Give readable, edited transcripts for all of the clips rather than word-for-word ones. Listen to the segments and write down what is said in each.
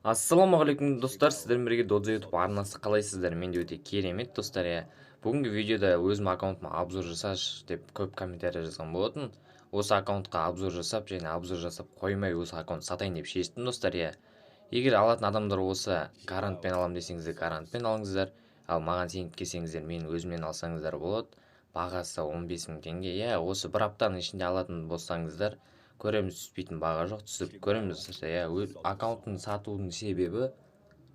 Ассалаумағалейкум достар, сіздермен бірге Додзе YouTube арнасы қалайсыздар? Мен де өте керемет достар. Бүгінгі видеода өзім аккаунтыма обзор жасашы деп көп комментарий жазған болатын. Осы аккаунтқа обзор жасап, және обзор жасап қоймай осы аккаунт сатайын деп шештім достар. Егер алатын адамдар болса, гарантпен алам десеңіздер, гарантпен алыңыздар. Ал маған сеніп келсеңіздер, мен өзімнен алсаңыздар болады. Бағасы 15 000 теңге. Осы бір аптаның ішінде алатын болсаңыздар, көреміз, түспейтін баға жоқ, түсіп көреміз. Аккаунттың сатудың себебі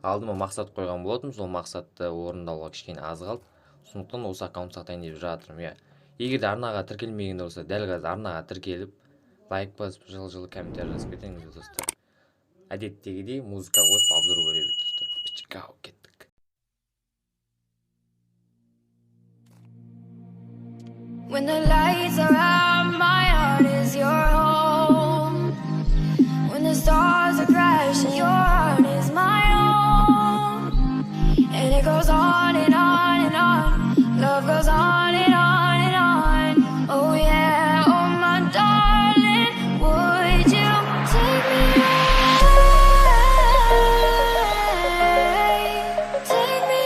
алдыма мақсат қойған болатым, сол мақсатты орындауға кішкене аз қалды. Сондықтан осы аккаунт сатайын деп жатырмын. Егер де арнаға тіркелмеген болса, дәл қазір арнаға тіркеліп, лайк басып, жылы комментарий жазып кетіңіз достар. Әдеттегідей музыка қосып обзор көреміз достар. Пичкау кеттік. When the lights are out, my heart is your home. When the stars are crashing, your heart is my own. And it goes on and on and on. Love goes on and on and on. Oh yeah, oh my darling, would you take me away? Take me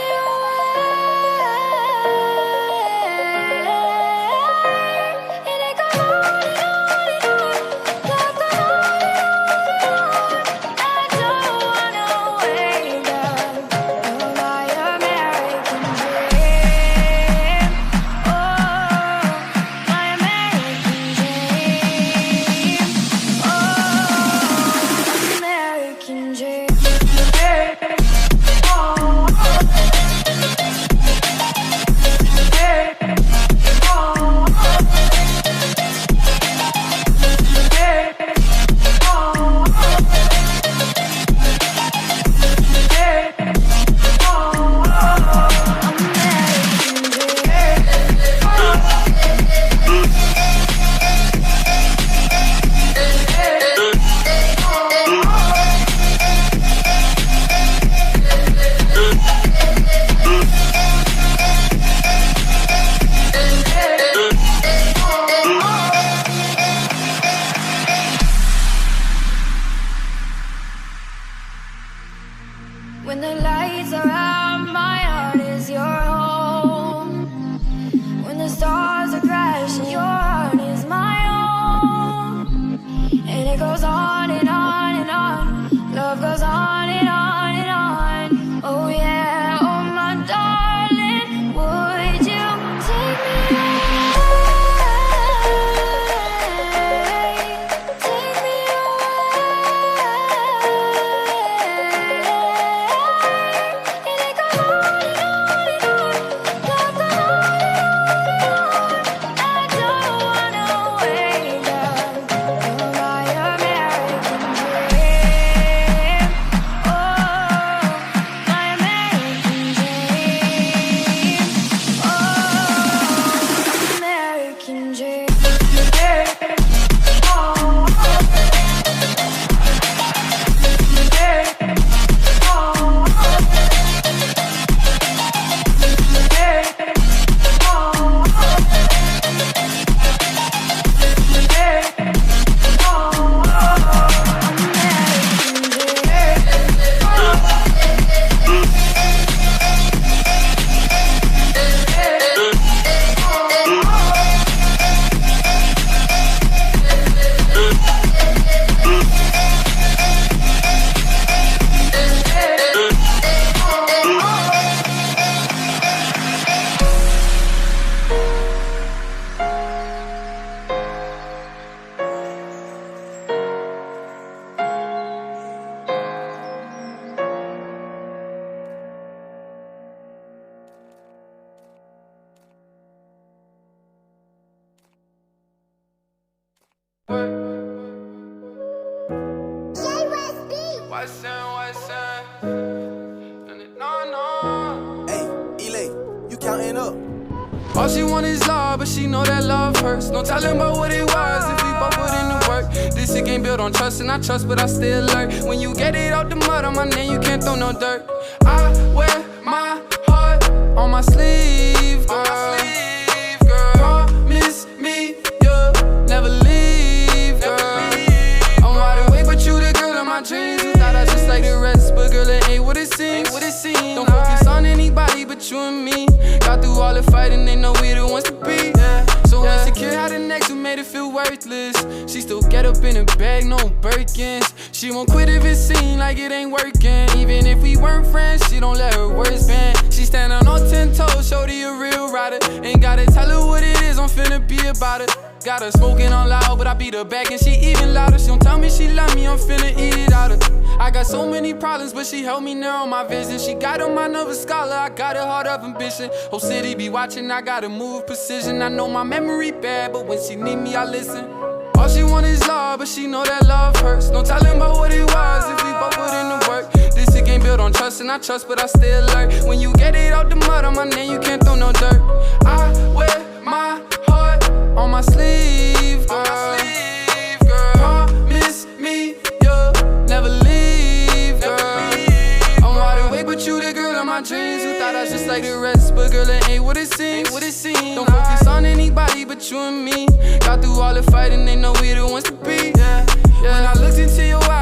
When the lights are out, my heart is your home. When the stars are crashing, your heart is my own. And it goes on and on and on. Love goes on and on and on. Oh yeah, oh my darling, would you take me away? Take me all she want is love, but she know that love hurts. No telling about what it was if we both put in the work. This shit ain't built on trust, and I trust, but I still lurk. When you get it out the mud on my name, you can't throw no dirt. I wear my heart on my sleeve, girl. Promise me you'll never leave, girl. I'm wide awake, but you the girl of my dreams. You thought I just like the rest, but it seem. Don't focus on anybody but you and me. Got through all the fighting, they know we the ones to be. So insecure how the next who made it feel worthless. She still get up in a bag, no Birkins. She won't quit if it seem like it ain't working. Even if we weren't friends, she don't let her words bend. She stand on 10 toes, shorty a real rider. Ain't gotta tell her what it is, I'm finna be about it. Got her smoking on loud, but I beat her back and she even louder. She don't tell me she love me, I'm finna eat it out of. I got so many problems, but she helped me narrow my vision. She got on my nervous scholar, I got a heart of ambition. Whole city be watching, I gotta move precision. I know my memory bad, but when she need me, I listen. All she want is love, but she know that love hurts. No telling about what it was if we both put in the work. This shit ain't built on trust, and I trust, but I still alert. When you get it out the mud on my name, you can't throw no dirt. I wear my heart on my sleeve, girl. Promise me you'll never leave, girl. I'm wide awake, but you the girl of my dreams. You thought I was just like the rest, but girl, it ain't what it seems. Don't focus on anybody but you and me. Got through all the fighting, they know we the ones to be. When I looked into your eyes,